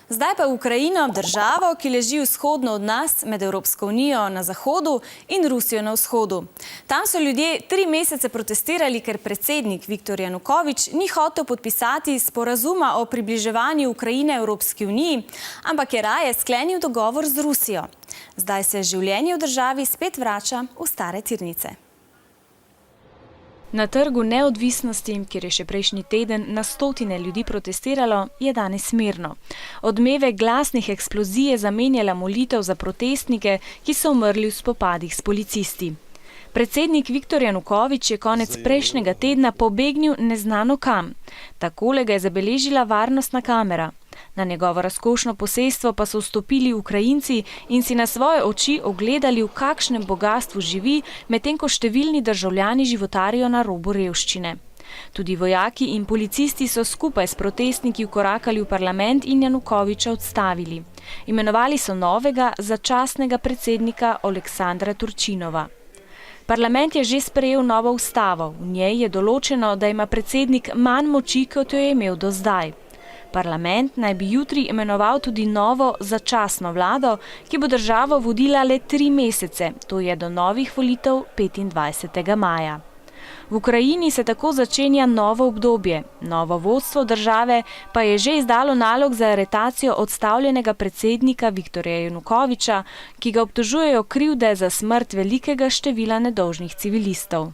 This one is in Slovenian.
Zdaj pa v Ukrajino, državo, ki leži vzhodno od nas, med Evropsko unijo na zahodu in Rusijo na vzhodu. Tam so ljudje 3 mesece protestirali, ker predsednik Viktor Janukovič ni hotel podpisati sporazuma o približevanju Ukrajine Evropski uniji, ampak je raje sklenil dogovor z Rusijo. Zdaj se življenje v državi spet vrača v stare tirnice. Na trgu neodvisnosti, kjer je še prejšnji teden na stotine ljudi protestiralo, je danes mirno. Odmeve glasnih eksplozij je zamenjala molitev za protestnike, ki so umrli v spopadih s policisti. Predsednik Viktor Janukovič je konec prejšnjega tedna pobegnil neznano kam. Takole ga je zabeležila varnostna kamera. Na njegovo razkošno posestvo pa so vstopili Ukrajinci in si na svoje oči ogledali, v kakšnem bogastvu živi, medtem ko številni državljani životarijo na robu revščine. Tudi vojaki in policisti so skupaj s protestniki vkorakali v parlament in Janukoviča odstavili. Imenovali so novega, začasnega predsednika Oleksandra Turčinova. Parlament je že sprejel novo ustavo. V njej je določeno, da ima predsednik manj moči, kot jo je imel do zdaj. Parlament naj bi jutri imenoval tudi novo začasno vlado, ki bo državo vodila le 3 mesece, to je do novih volitev 25. maja. V Ukrajini se tako začenja novo obdobje. Novo vodstvo države pa je že izdalo nalog za aretacijo odstavljenega predsednika Viktorja Janukoviča, ki ga obtožujejo krivde za smrt velikega števila nedolžnih civilistov.